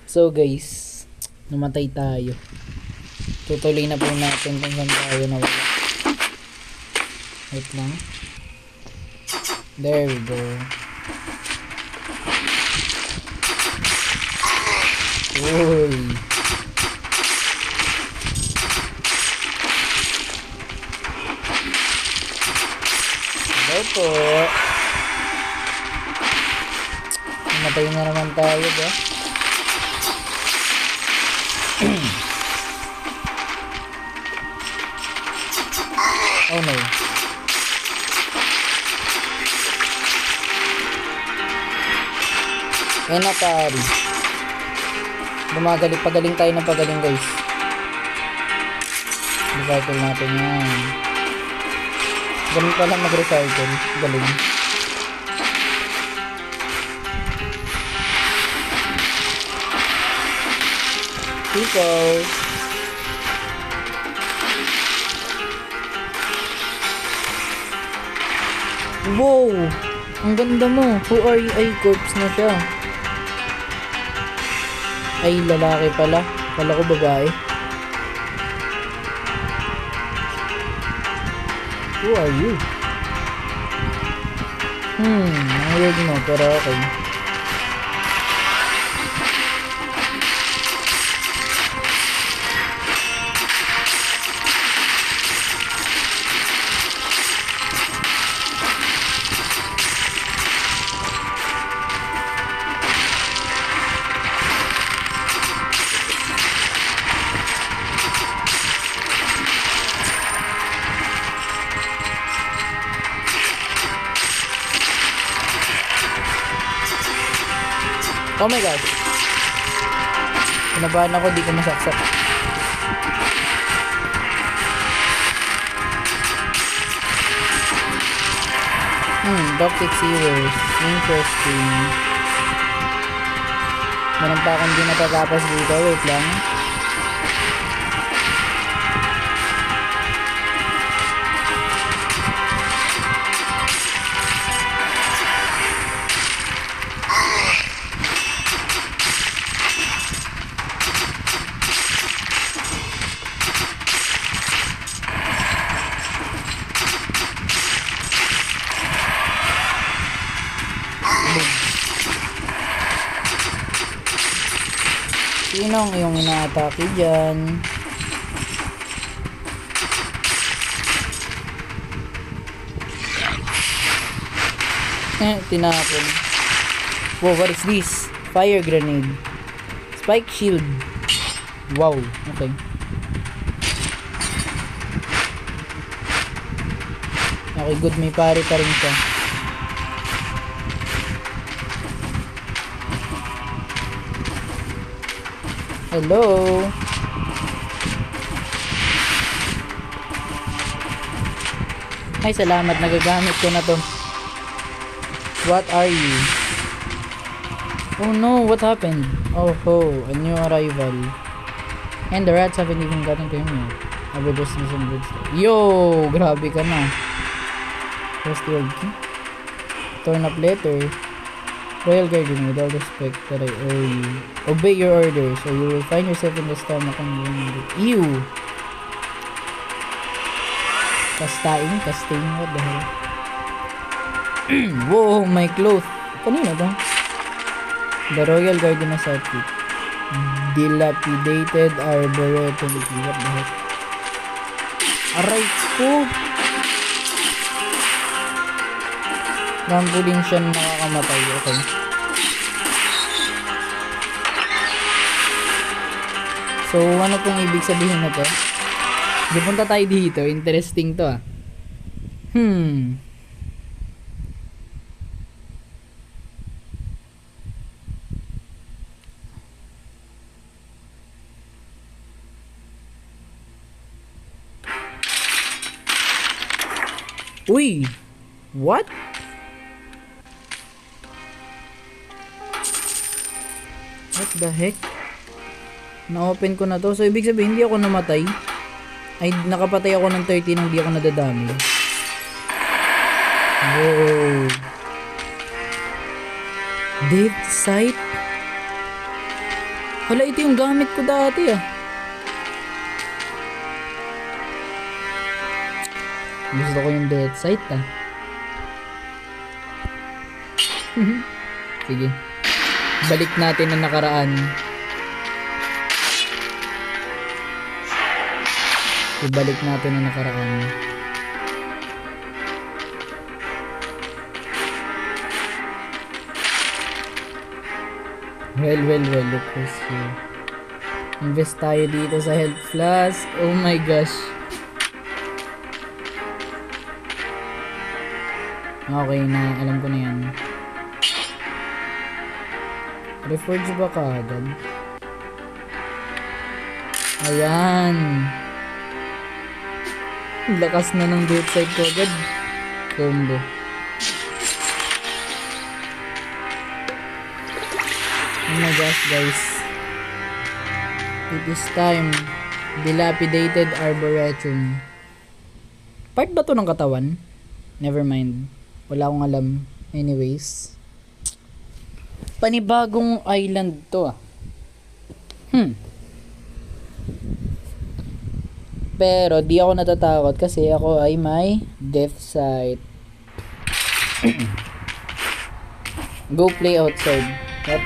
So guys, namatay tayo. Tutuloy na po natin kung saan tayo nawala. Wait lang. There we go. Uy. Hello po. Namatay na naman tayo ba? Oh no. Ayan na pari. Pagaling tayo ng pagaling guys. Recycle natin yan. Galing pala mag-recycle. Galing. People. Wow! Ang ganda mo. Who are you? Ay, corpse na siya. Ay, lalaki pala. Kala ko babae. Who are you? Ang weird mo, pero okay. Oh my god. Kinabahan ako, di ko masaksak. Toxic Sealers. Interesting. Meron pa akong di natatapos dito. Wait lang. Sinong yung ina-atake dyan? Tinapon. Wow, what is this? Fire grenade. Spike shield. Wow, okay. Okay, good. May pare pa rin siya. Hello. Ay, salamat. Nagagamit ko na to. What are you? Oh no, what happened? Oh ho, a new arrival. And the rats haven't even gotten to him yet. I will just listen to this. Yo, grabe ka na. First word key. Torn up letter. Royal Guardian, with all respect that I owe you. Obey your orders, or you will find yourself in the stomach and you. Ew! Casting, what the hell? Whoa, my clothes. Kanina to? The Royal Guardian has outfit. Dilapidated Arboretum. What the heck? Aray ko! Rambo din siya nakakamatay. Okay. So, ano pong ibig sabihin na to? Di punta tayo dito. Interesting to ah. Uy! What? What the heck? Na-open ko na to. So, ibig sabihin, hindi ako namatay. Ay, nakapatay ako ng 13 nang hindi ako nadadami. Whoa. Deep sight? Hala, ito yung gamit ko dati ah. Gusto ko yung death sight ah. Sige. Balik natin ang nakaraan. Ibalik natin ang nakaraan. Well, look who's here. Invest tayo dito sa health flask. Oh my gosh. Okay na, alam ko na yan. Reforge ba kaagad? Ayan. Lakas na ng death side ko agad. Combo. Oh my gosh guys. It is time. Dilapidated Arboretum. Part ba to ng katawan? Never mind. Wala akong alam. Anyways. Panibagong island to ah. Pero di ako natatakot kasi ako ay may death sight. Go play outside. What?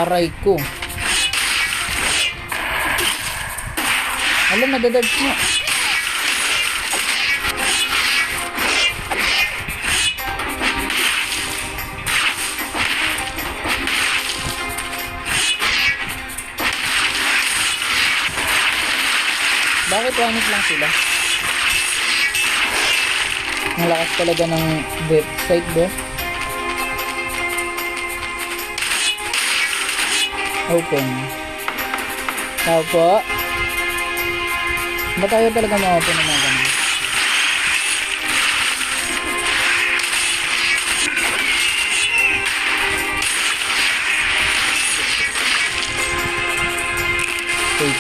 Aray ko. Alam, nadadad mo. Bakit wanit lang sila? Ang lakas talaga ng death sight ba? Open. Tao po. Ba tayo talaga ma-open ng mga ganun? Wait.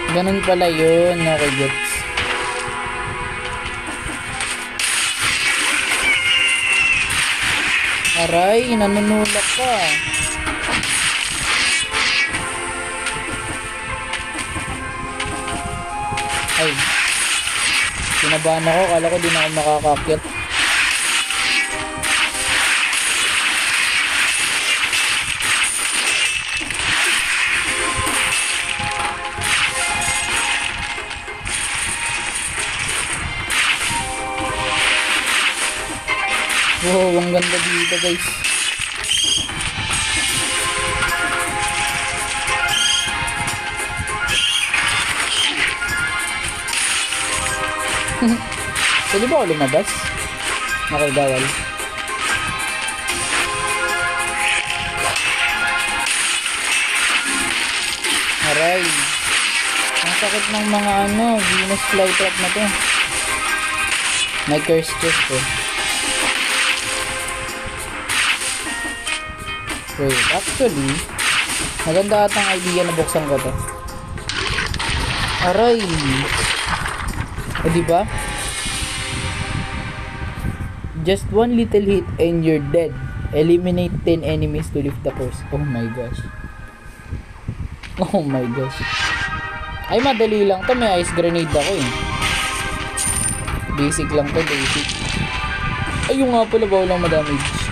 Ganun pala yun, okay gets. Aray, nanunulak ka. Ay, kinabahan ako, kala ko di na ako makakakyat. Wow, ang ganda dito guys. Pwede ba ako lumabas? Nakagawal. Aray. Ang sakit ng mga Venus flytrap na to. May curse chest po. Wait, actually, maganda atang idea na buksan ko to. Aray! O diba? Just one little hit and you're dead. Eliminate 10 enemies to lift the curse. Oh my gosh. Oh my gosh. Ay, madali lang to. May ice grenade ako eh. Basic lang to, basic. Ay, yung nga pala, bawal lang madamage.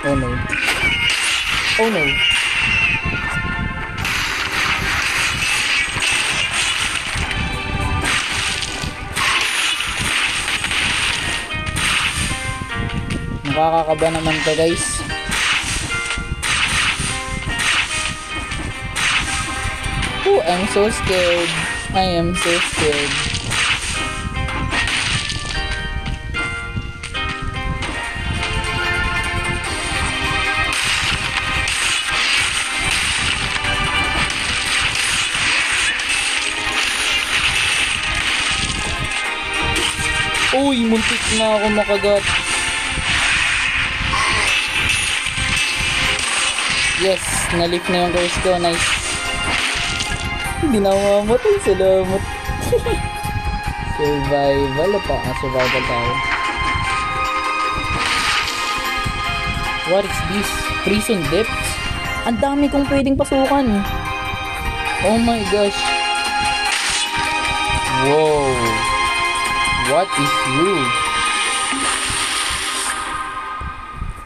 Oh no. Oh no. Nakakakaba naman to guys. Oh, I'm so scared. I am so scared. Uy, muntik na ako makagat. Yes, na-lift na yung curse ko. Nice. Hindi na mamamatay. Salamat. Survival pa. Survival tayo. What is this? Prison depths? Ang dami kong pwedeng pasukan. Oh my gosh. Whoa. What is you?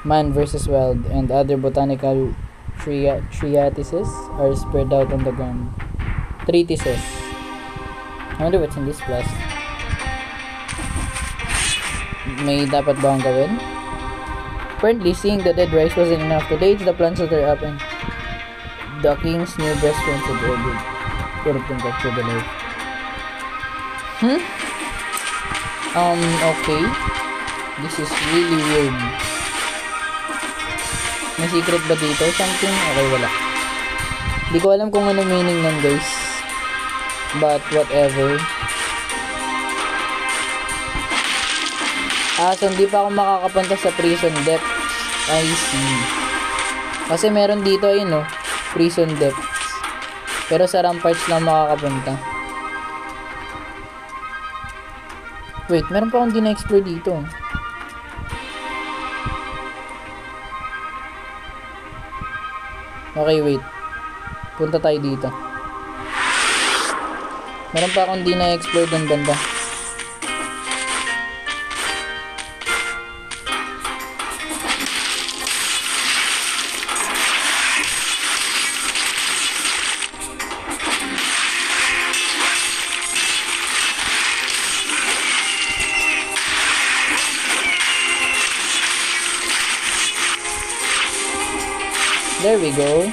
Man versus wild and other botanical treatises are spread out on the ground. Treatises. I wonder what's in this blast. May dapat ba akong gawin? Apparently, seeing the dead rise wasn't enough. Today, it's the plants that are up and the king's new best friends had ordered. Could have been captured alive. Okay. This is really weird. May secret ba dito? Something? Okay, wala. Di ko alam kung ano meaning nun, guys. But, whatever. So hindi pa ako makakapunta sa prison depths. I see. Kasi meron dito, ayun no, prison depths. Pero sa ramparts lang makakapunta. Wait, meron pa akong di na-explore dito. Okay, wait. Punta tayo dito. Meron pa akong di na-explore doon banda. There we go.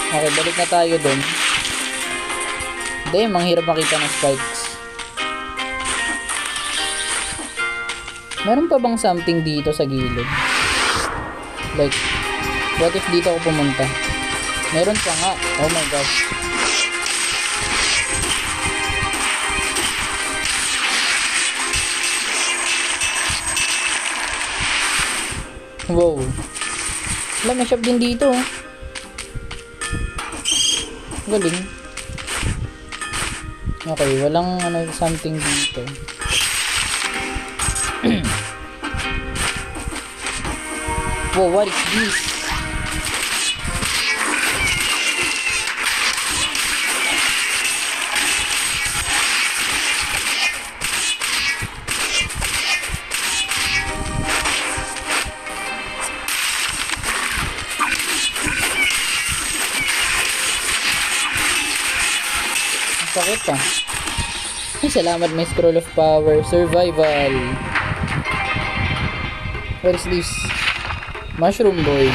Okay, balik na tayo dun. Hindi, manghirap makita ng spikes. Meron pa bang something dito sa gilid? Like, what if dito ako pumunta? Meron pa nga. Oh my gosh. Wow. Wala, may shop din dito. Galing. Okay, walang something dito. Whoa, what is this? Sakit ah. Ay, salamat, may scroll of power. Survival. What is this? Mushroom boy.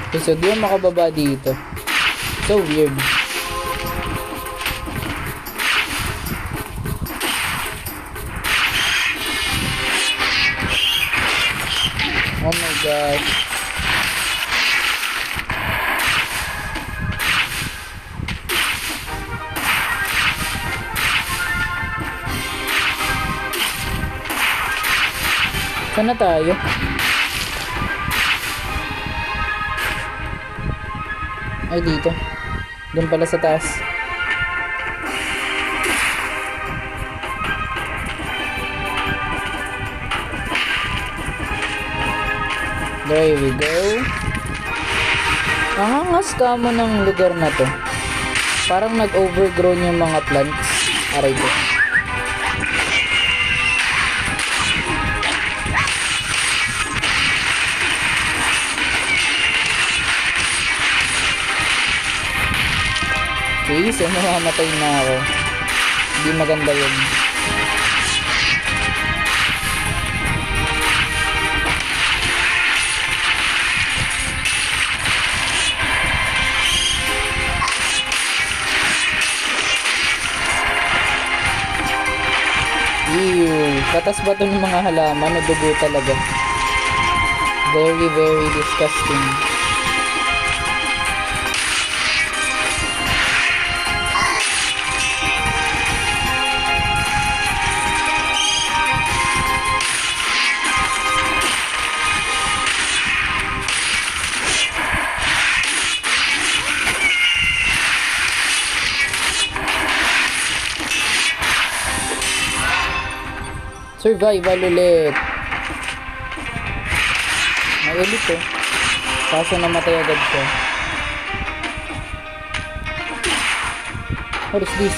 Okay, so di makababa dito. So weird. Oh my gosh. Saan na tayo? Ay, dito. Doon pala sa taas. There we go. Ang angas ka mo ng lugar na to. Parang nag-overgrown yung mga plants. Aray ko. Okay, so mamamatay na ako. Hindi maganda yun. Ew, katas ba ito ng mga halaman? Nadugo talaga. Very, very disgusting. Survival ulit. May ulit eh. Kaso namatay agad siya. What is this?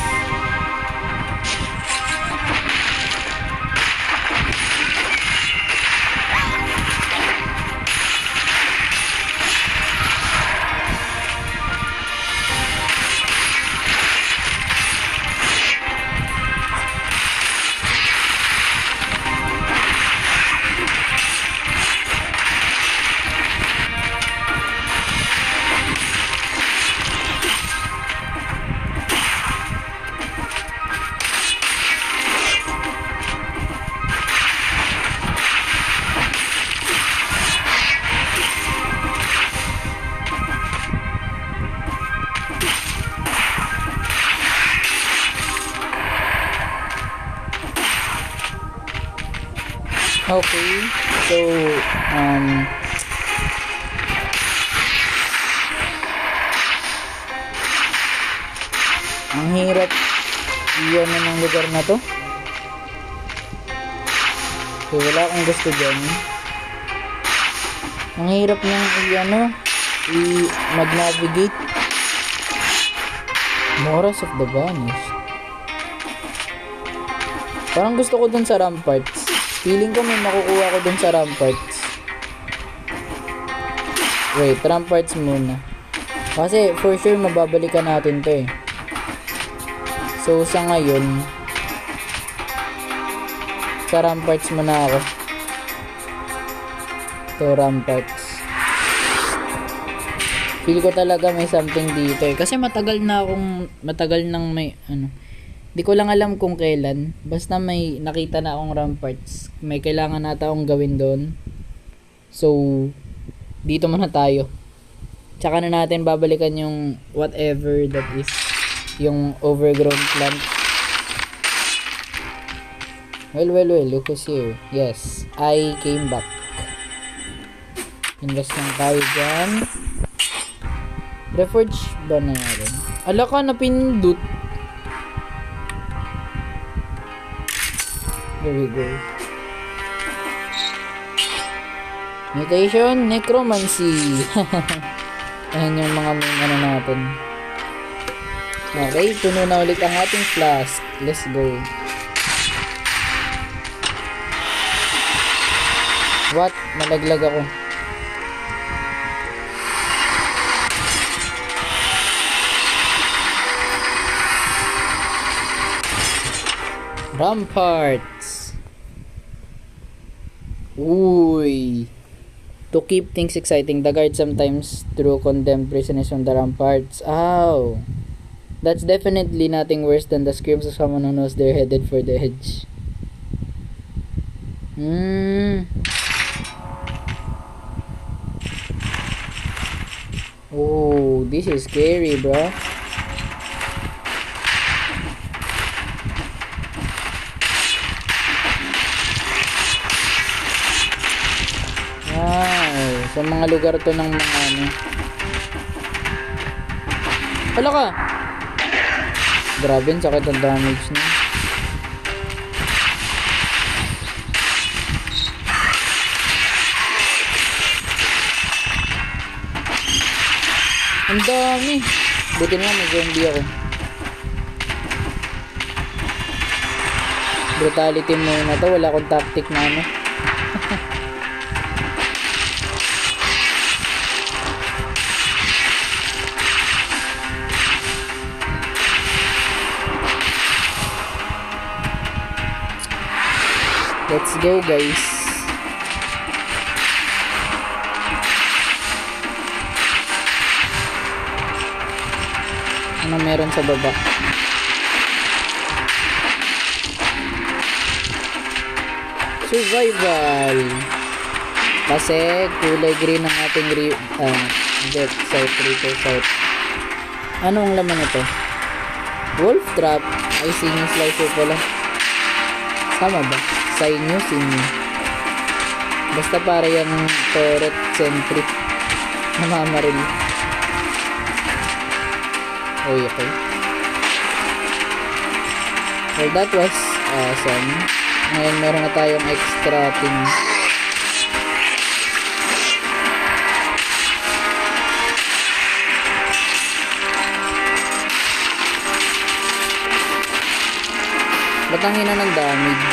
Okay, so ang hirap iyan ng lugar na to. So wala akong gusto dyan. Ang hirap niyang mag-navigate. Moras of the Vanished. Parang gusto ko dun sa ramparts. Feeling ko may makukuha ko dun sa ramparts. Wait, ramparts muna. Kasi for sure mababalikan natin to eh. So sa ngayon, sa ramparts muna ako. To ramparts. Feel ko talaga may something dito eh. Kasi matagal nang may di ko lang alam kung kailan. Basta may nakita na akong ramparts. May kailangan nata akong gawin doon. So, dito muna tayo. Tsaka na natin babalikan yung whatever that is. Yung overgrown plant. Well, look who's here. Yes, I came back. Invest lang tayo dyan. Reforge ba na rin? Ala ka, napindot. There we go. Mutation, necromancy. Ayan yung mga natin. Okay, puno na ulit ang ating flask. Let's go. What? Nalaglag ako. Ramparts. Uy. To keep things exciting, the guard sometimes throw condemned prisoners on the ramparts. Ow. That's definitely nothing worse than the screams of someone who knows they're headed for the edge. Oh, this is scary, bro. Sa mga lugar to ng mga Hala ka! Grabe, sakit ang damage niya. Ang dami! Buti nga may zombie ako. Brutality muna to, wala akong tactic na Let's go, guys. Ano meron sa baba? Survival. Kasi kulay green ang ating death site, reaper site. Anong laman ito? Wolf trap. Ay, sinew slicer pala. Sama ba? Sinew. Basta para yung turret sentry. Namamaril. Okay. Well, that was awesome. Ngayon meron na tayong extra thing. Ba't ang hina ng damage?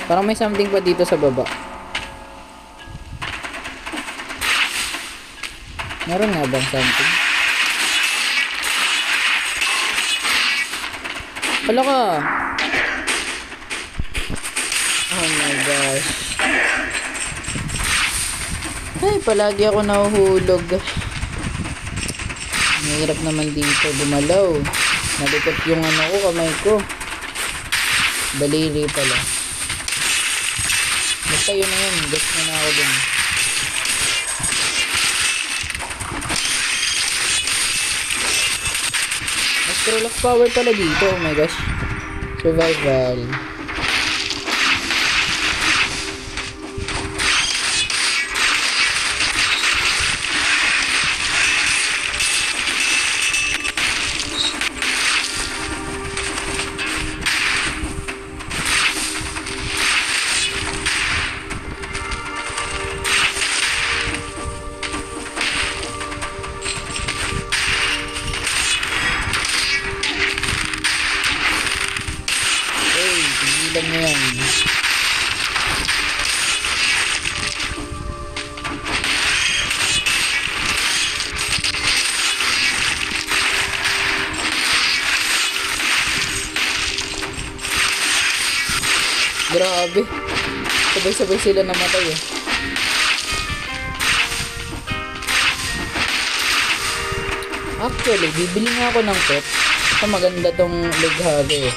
Parang may something pa dito sa baba. Meron nga bang something? Hala ka! Oh my gosh. Ay, palagi ako nahuhulog. Mahirap naman dito gumalaw. Nalikot yung kamay ko. Daliri pala. Basta yun na yun, guess na ako dun. Mas scroll of power pala dito, oh my gosh. Survival. Lang yan. Grabe. Sabay-sabay sila namatay eh. Actually, bibili nga ako ng pet. Ito maganda tong leghage eh.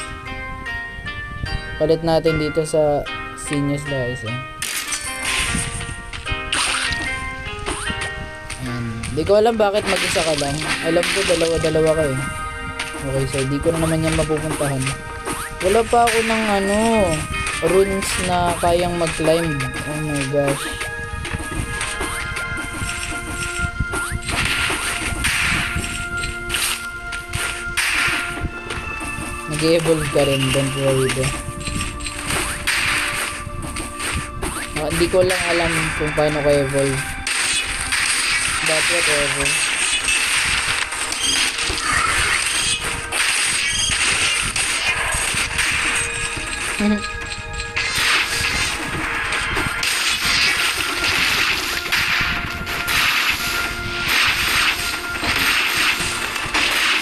Palit natin dito sa sinew slicer. Hindi ko alam bakit mag-isa ka lang. Alam ko dalawa-dalawa kayo. Okay, so di ko na naman yan mapupuntahan. Wala pa ako ng runes na kayang mag-climb. Oh my gosh. Nag-evolve ka rin, don't worry ba. Hindi ko lang alam kung paano ka evolve. But whatever.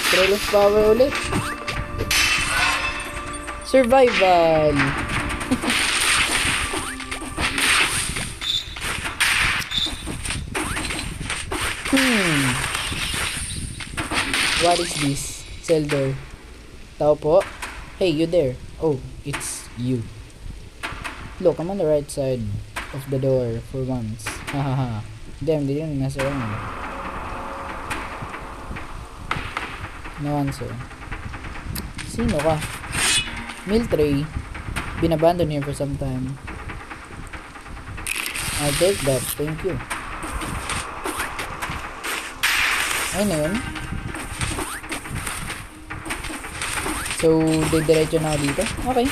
Scroll of power ulit. Survival. What is this? Cell door. Tao po. Hey, you there. Oh, it's you. Look, I'm on the right side of the door for once. Hahaha. Damn, they didn't mess around. No answer. Sino ka? Meal tray. Been abandoned here for some time. I'll take that. Thank you. Ayun na yun. So, didiretso na ako dito. Okay.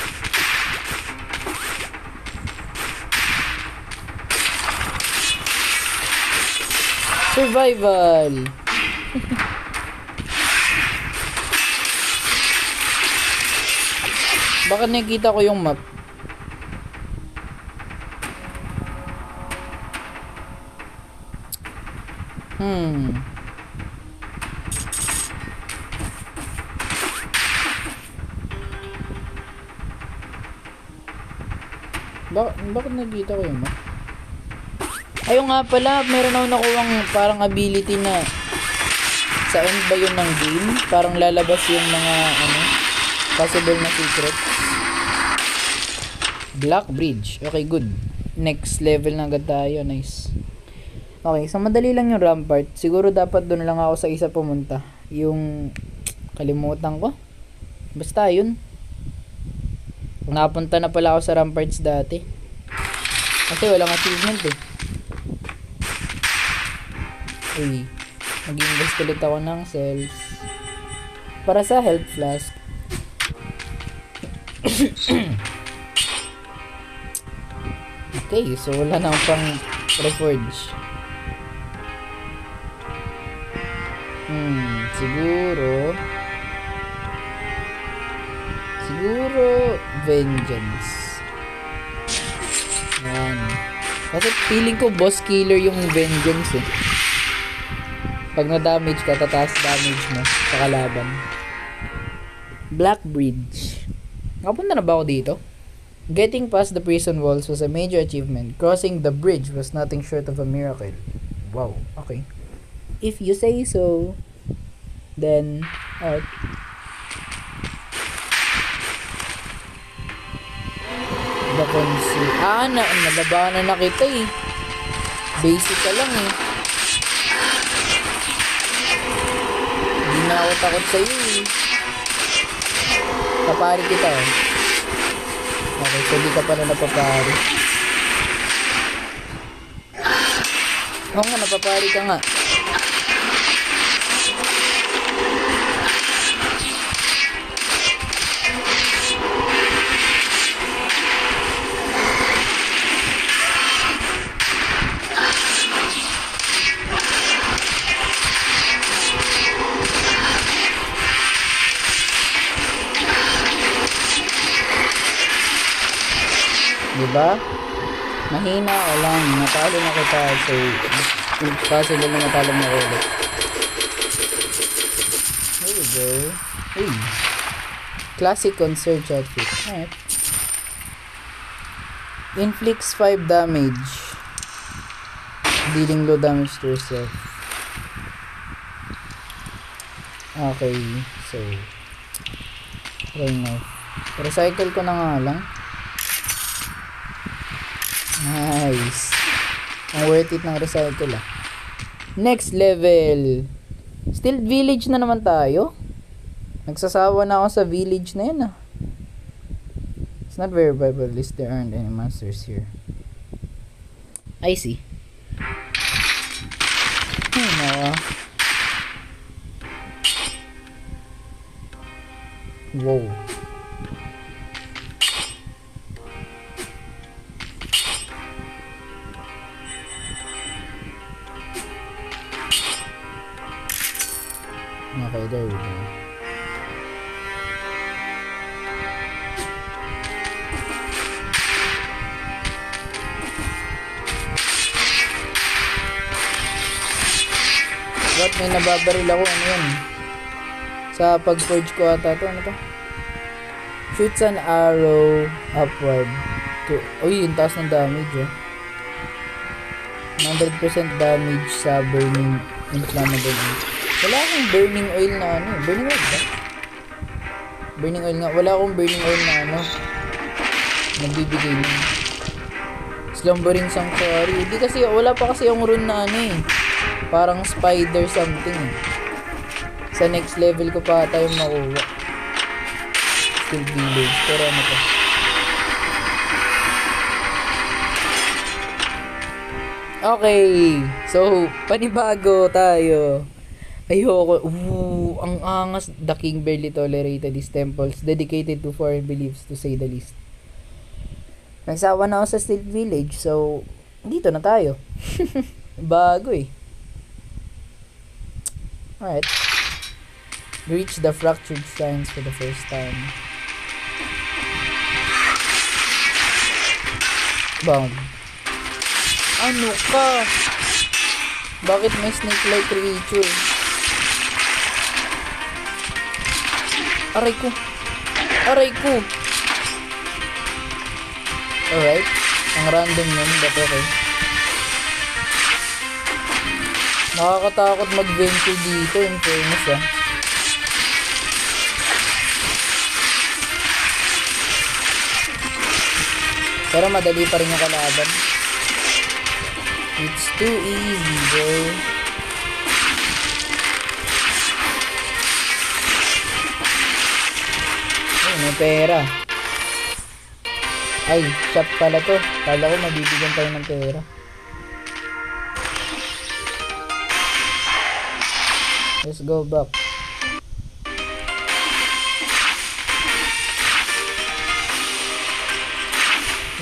Survival! Bakit nakikita ko yung map? Bakit nakikita ko yung map? Ayun nga pala, meron ako nakuwang parang ability na sa end ba yun ng game? Parang lalabas yung mga possible na secrets. Black Bridge. Okay, good. Next level na agad tayo. Nice. Okay, so madali lang yung rampart. Siguro dapat doon lang ako sa isa pumunta. Yung kalimutan ko. Basta yun. Napunta na pala ako sa ramparts dati. Kasi walang achievement eh. Uy, mag-invest ulit ako ng cells para sa health flask. Okay, so wala na akong pang reforge. Siguro vengeance. Yan. Kasi feeling ko boss killer yung vengeance eh. Pag na-damage ka, tataas damage mo sa kalaban. Black Bridge. Nakapunta na ba ako dito? Getting past the prison walls was a major achievement. Crossing the bridge was nothing short of a miracle. Wow, okay. If you say so, then, alright. Nalabanan na kita eh. Basic ka lang eh. Hindi na ako takot sa'yo eh. Papari kita eh. Okay, so di ka pala napapari. Oo nga, napapari ka nga. Diba? Mahina ka lang. Natalo na kita. So, possible na natalo na ulit. There we go. Uy. Classic concert outfit. Alright. Inflicts 5 damage. Dealing low damage to yourself. Okay. So, try now. Recycle ko na nga lang. Nice. Ang worth it ng recycle ah. Next level. Still village na naman tayo. Nagsasawa na ako sa village na yan ah. It's not very viable. At least there aren't any monsters here. I see. No. Wow. Okay, there we go. What? May nababaril ako. Ano yan? Sa pag-forge ko ata to. Ano to? Shoots an arrow upward. Uy, yung taas ng damage oh. 100% damage sa burning inflammable. Wala akong burning oil na ano. Burning oil ba? Burning oil nga. Wala akong burning oil na ano. Nagbibigay na. Slumbering Sanctuary. Hindi kasi, wala pa kasi yung rune na ano eh. Parang spider something eh. Sa next level ko pa tayo makuha. Still village. Pero ano pa. Okay. So, panibago tayo. Ayoko. Ang angas. The king barely tolerated his temples, dedicated to foreign beliefs, to say the least. Nagsawa na ako sa Steel Village, so dito na tayo. Bago eh. Alright. Reach the fractured shrines for the first time. Bound. Ano ka? Bakit may snake-like creature? Aray ko. Aray ko. Alright. Ang random yun, but okay. Nakakatakot mag-venture dito, in fairness ah. Pero madali pa rin yung kalaban. It's too easy, bro. Ay, may pera. Ay, shop pala to. Kala ko mabibigyan tayo ng pera. Let's go back.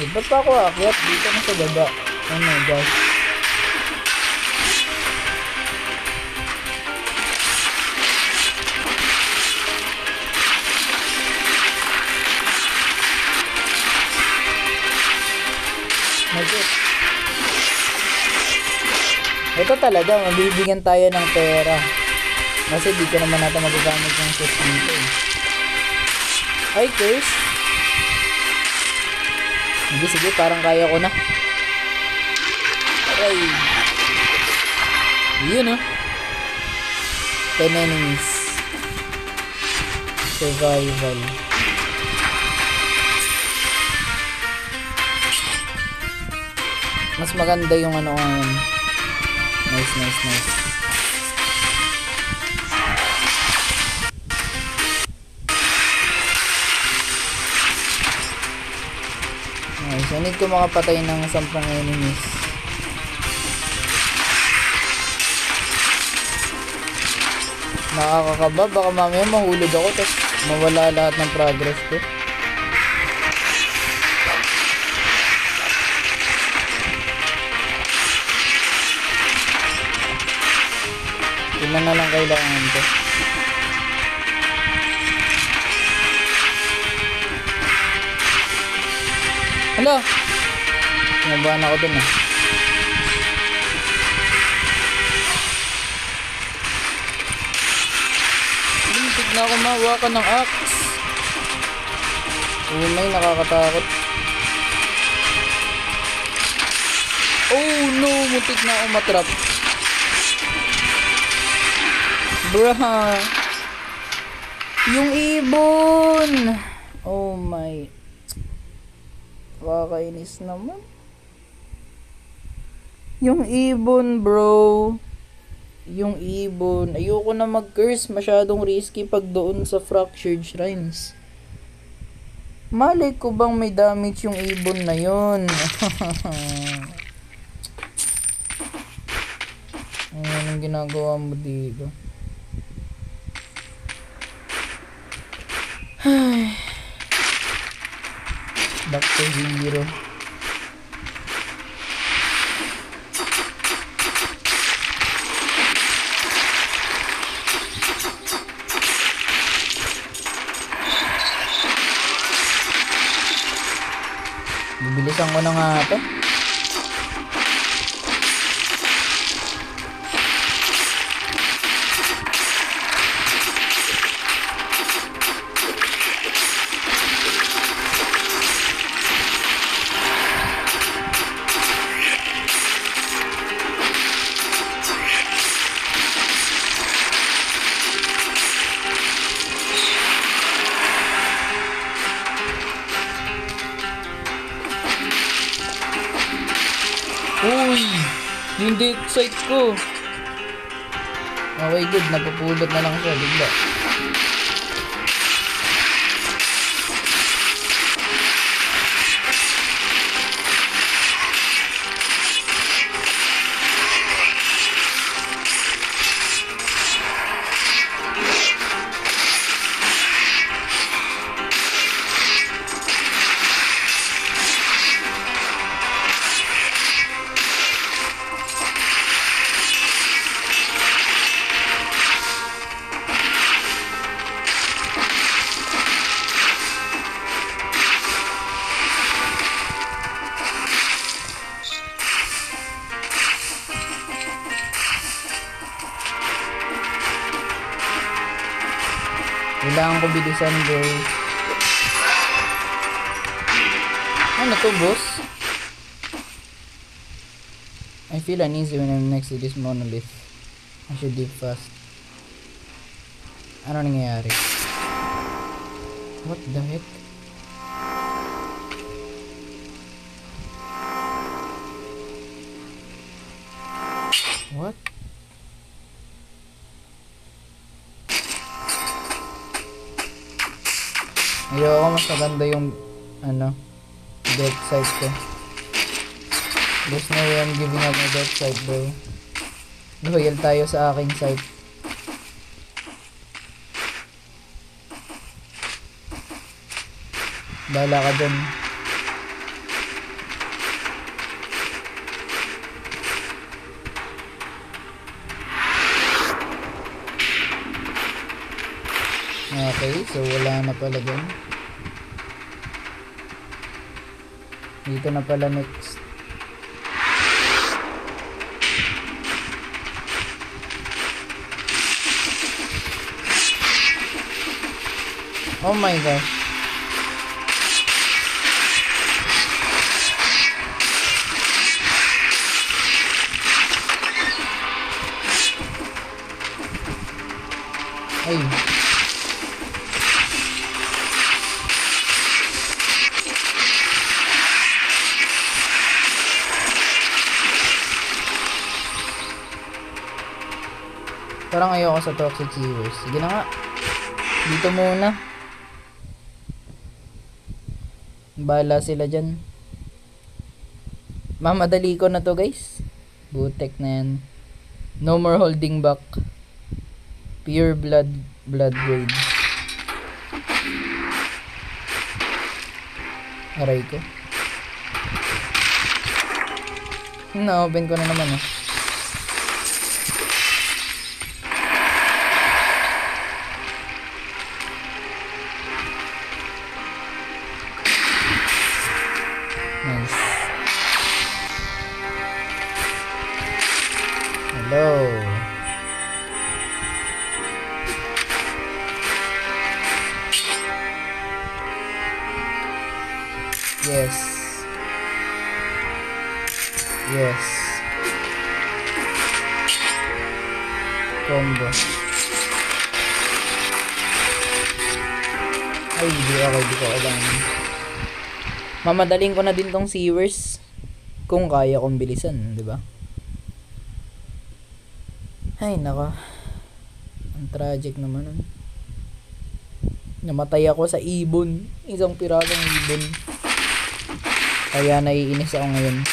Eh, ba't pa ako akyat? Dito na sa baba. Oh my gosh. Magit. Ito talaga, mabibigyan tayo ng pera. Kasi di ko naman natin magagamit yung chest dito eh. Ay, curse. Sige, parang kaya ko na. Aray. Yun oh. 10 enemies. Survival. Mas maganda yung ano ngayon. Nice. So, need ko makapatay ng 10 enemies. Nakakakaba. Baka mamaya mahulog ako tapos mawala lahat ng progress ko. Ilan na lang kailangan ko. Hala! Nabahan ako dun ah. Lintik na ako mahawakan ng axe. May nakakatakot. Oh no! Muntik na ako matrap. Bruh! Yung ibon! Oh my... Kakainis naman. Yung ibon, bro. Yung ibon. Ayoko na mag-curse. Masyadong risky pag doon sa fractured shrines. Malay ko bang may damage yung ibon na yun? Ano ginagawa mo dito? Ay. Back to zero. Bibilisan ko na nga ito. Uy! Yung death sight ko! Okay, good. Napupulot na lang siya. Bigla. Kailangan ko bilisan, bro. Ano to, boss? I feel uneasy when I'm next to this monolith. I should leave fast. Ano nangyayari? What the heck? What? Ayoko, mas maganda yung death site ko. There's no way I'm giving up my death site, bro. Loyal tayo sa aking site. Bahala ka dun. Okay, so wala na pala dun. Dito na pala next. Oh my gosh. Ay. Parang ayoko sa toxic sewers. Sige na nga. Dito muna. Bahala sila dyan. Mamadali ko na to, guys. Butek na yan. No more holding back. Pure blood rage. Aray ko. Na-open ko na naman, eh. Nice. Hello. Yes. Yes. Combo. Ay, di ko alam. Mamadaling ko na din tong sewers kung kaya kong bilisan, di ba? Ay, naka. Ang tragic naman. Namatay ako sa ibon. Isang pirasong ibon. Kaya naiinis ako ngayon.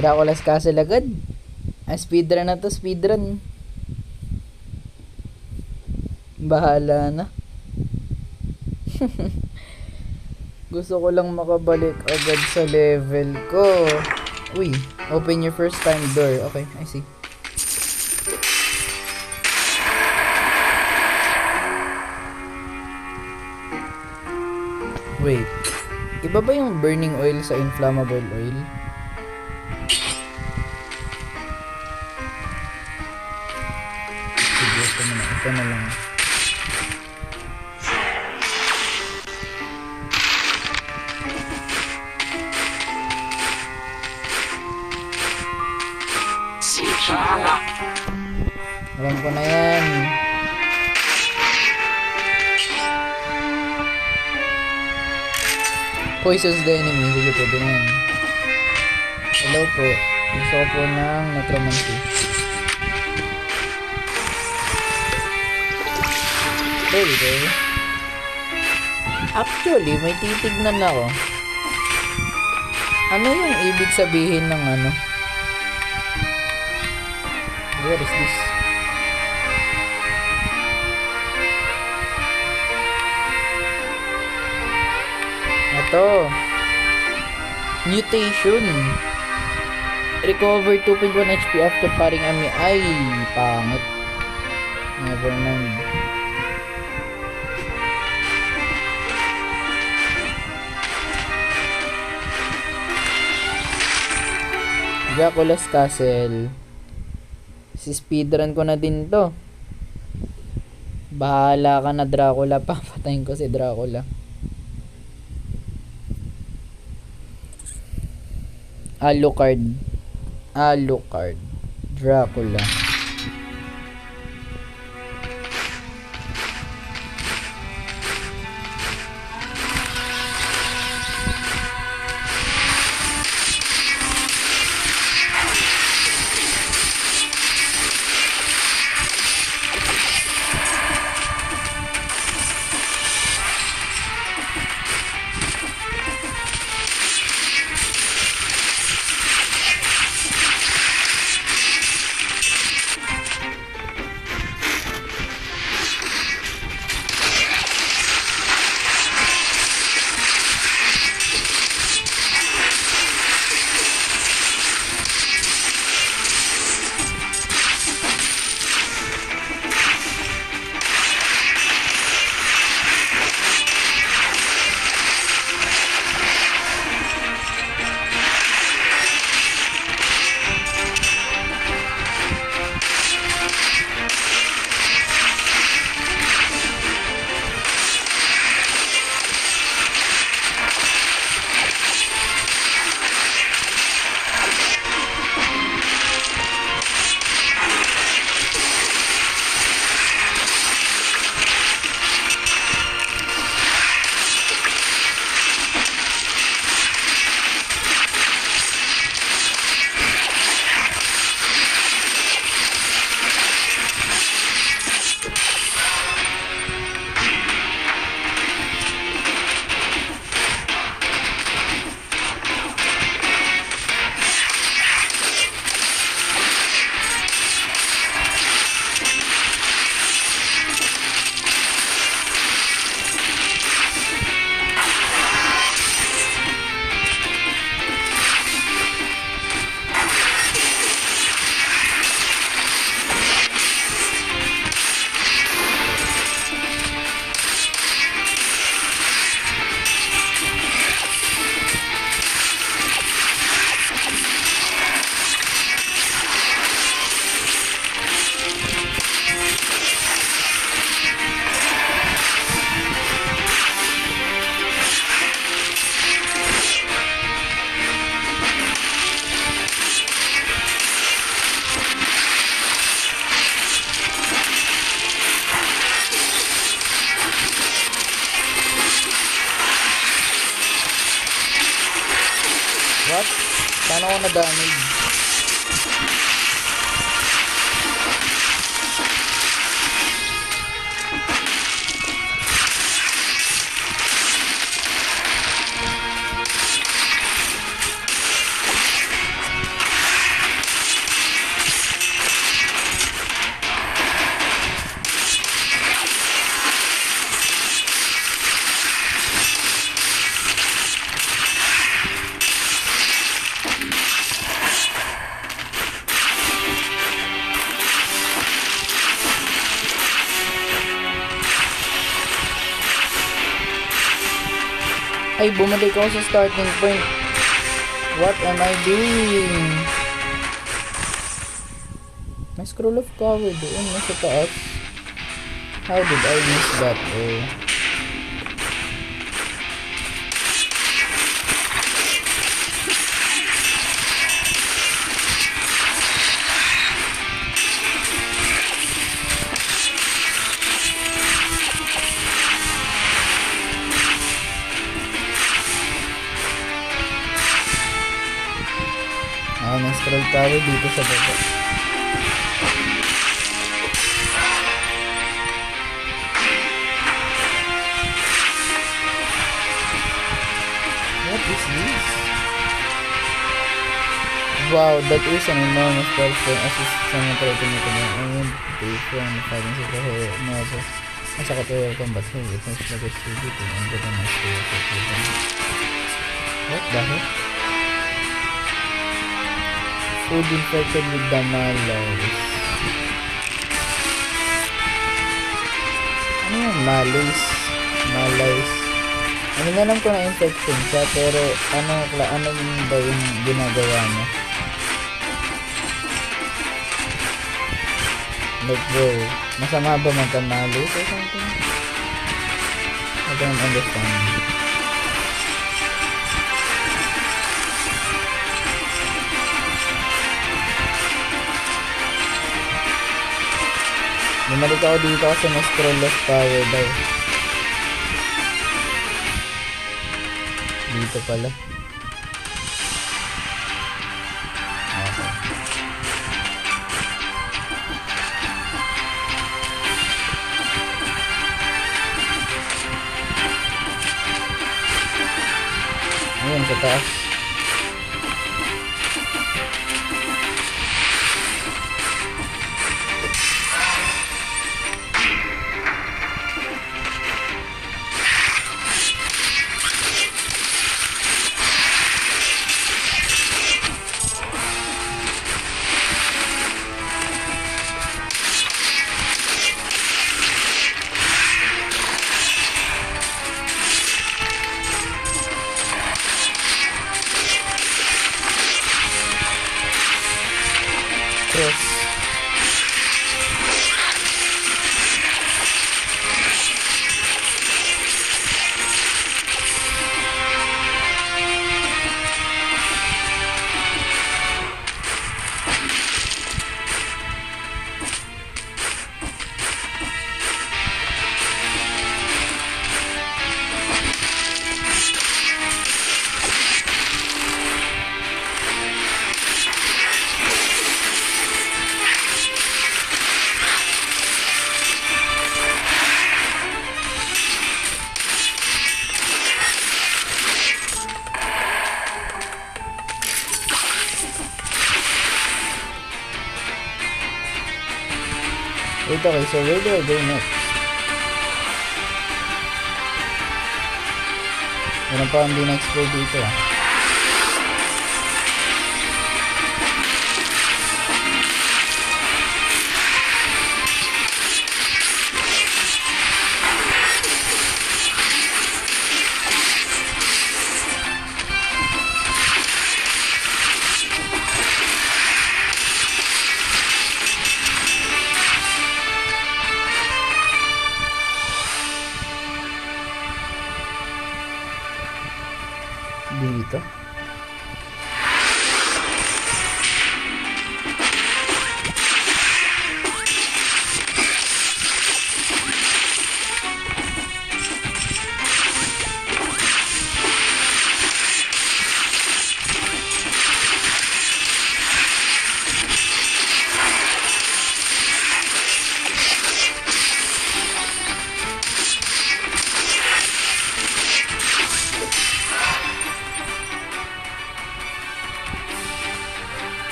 Dracula's Castle agad. Speedrun na to, speedrun. Bahala na. Gusto ko lang makabalik agad sa level ko. Uy, open your first time door. Okay, I see. Wait, iba ba yung burning oil sa inflammable oil? Sige, ito na lang. Alam ko na yan. Poisons the enemy. Sige po, din yan. Hello po. Gusto ko po ng necromancy. There we go. Actually, may titignan ako. Ano yung ibig sabihin ng ano? What is this? Ito. Mutation. Recover 2.1 HP after paring ami. Ay, pangit. Never mind. Dracula's Castle. Si speedrun ko na din to. Bahala ka na, Dracula. Papatayin ko si Dracula. Alucard. Alucard. Dracula. What? Paano ako na-damage? Ay, bumalik ako sa starting point. What am I doing? May scroll of power doon, nasa taas. How did I miss that? Oh. May scroll power dito sa baba. What is this? Wow, that is an enormous person. Assist sa mga operating nito na ayun. From fighting sa kaho. Nasa katuwa combat. Hey, it makes like a tribute. Ang ganda ng story. What the heck? Food infected with the malaise. Ano yung malaise? Malaise. Ano na lang ko na infection siya, pero ano ba yung ginagawa niya? Like bro, masama ba magka-malaise or something? I don't understand. Bumalik ako dito kasi may scroll of power daw. Dito pala. Okay. Ayun, sa taas. Wait, okay, so where do I go next? Meron pa hindi na-explore dito ah. Dito.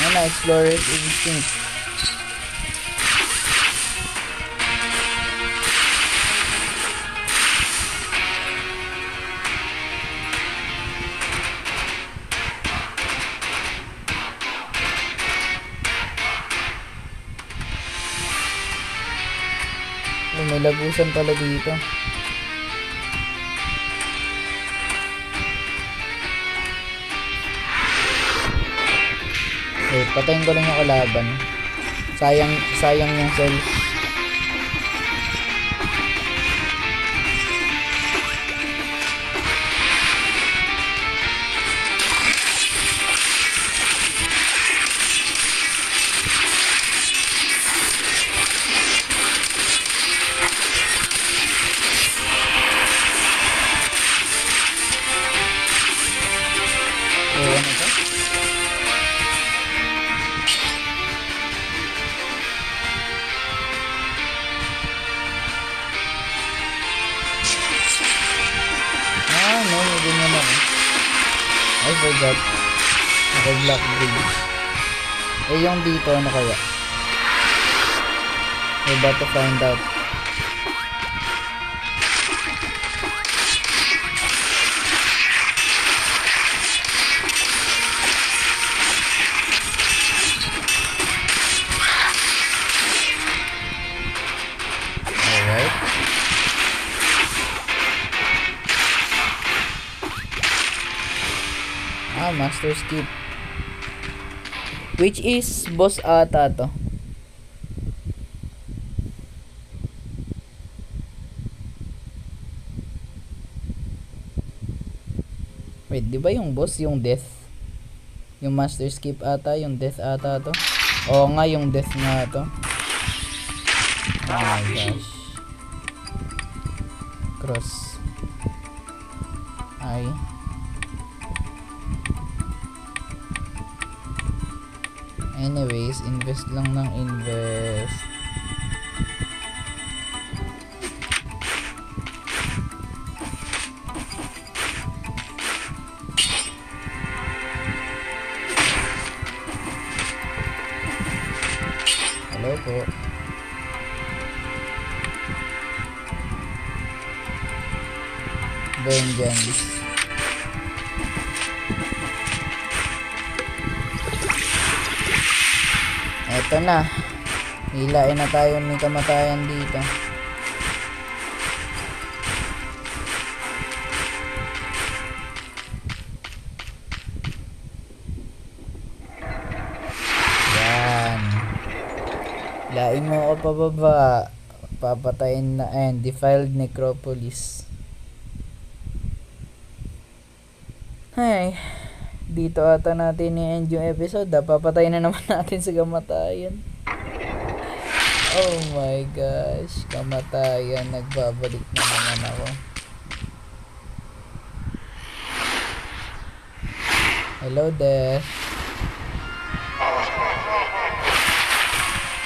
Ano, Explorer's Instinct. May lagusan pala dito. Okay, patayin ko lang yung kalaban. Sayang yung cells. I forgot. Naka-block bridge. Eh, yung dito, ano kaya? We're about to find out. Alright. Master Skip. Which is boss ata to. Wait, di ba yung boss yung death? Yung Master Skip ata, yung death ata to. Oo nga, yung death nga to. Oh my gosh. Cross. Ay. Anyways, invest lang ng invest. Hello po. Vengeance. Eto na. Hilain na tayo ng kamatayan dito. Yan. Hilain mo ako pababa. Papatayin na. Ayan, defiled necropolis. Ay. Dito ata natin i-end yung episode. Papatayin na naman natin sa kamatayan. Oh my gosh. Kamatayan. Nagbabalik na naman ako. Hello, Death.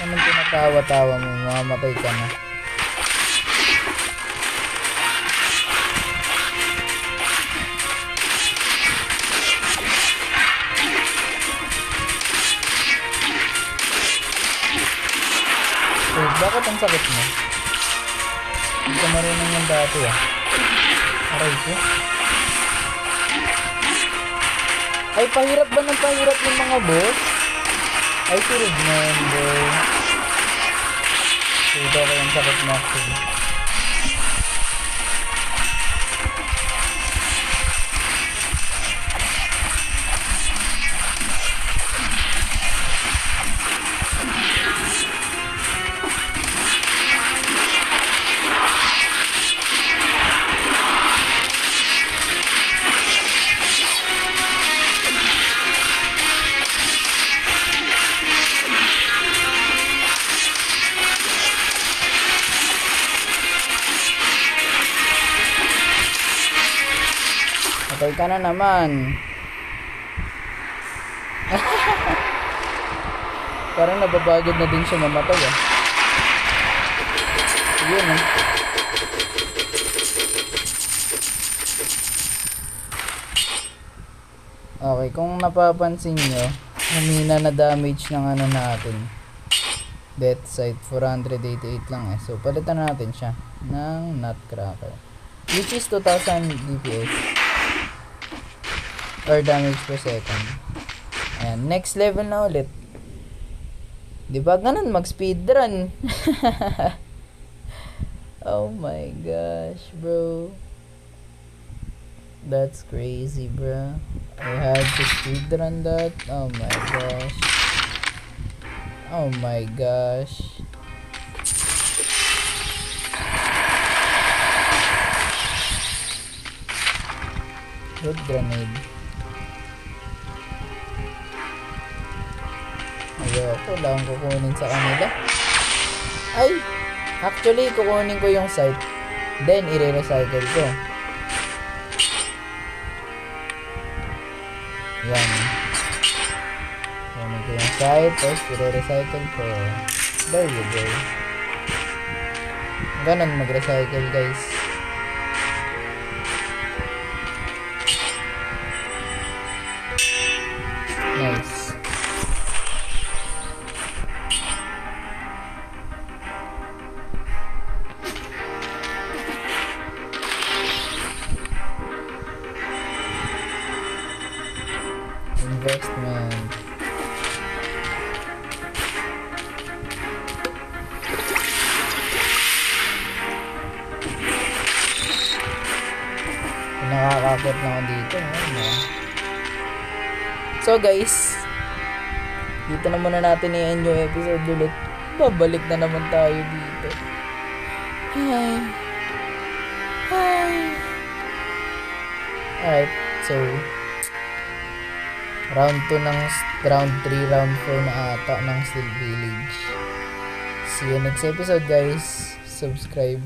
Anong tinatawa-tawa mo? Mamamatay ka na. Bakit ang sakit mo? Hindi ka marunong yung dati ah. Aray ko. Ay, pahirap ba ng pahirap yung mga boss? I should remember. Ito ko yung sakit mo actually. Patay ka na naman. Parang nababagod na din siya mamatay ah. Yun eh. Okay, kung napapansin nyo, Humina na damage ng ano natin. Death site 488 lang eh. So palitan natin siya ng Nutcracker. Which is 2000 DPS. Or damage per second. Ayan. Next level na ulit. Di ba ganun mag-speedrun? Oh my gosh, bro. That's crazy, bro. I had to speedrun that. Oh my gosh. Oh my gosh. Good grenade. Ayoko lang kukunin sa kanila. Ay! Actually, kukunin ko yung site. Then, i-recycle ko. Yan. Kunin ko yung site. Tapos, i-recycle ko. There you go. Ganon mag-recycle, guys. Nice. Investment. Nakakakot na ako dito. So guys, dito na muna natin i-end yung episode ulit. Babalik na naman tayo dito. Hi. Hi. Alright, so round 2 ng round 3, round 4 na ata ng Steel Village. See you next episode, guys. Subscribe.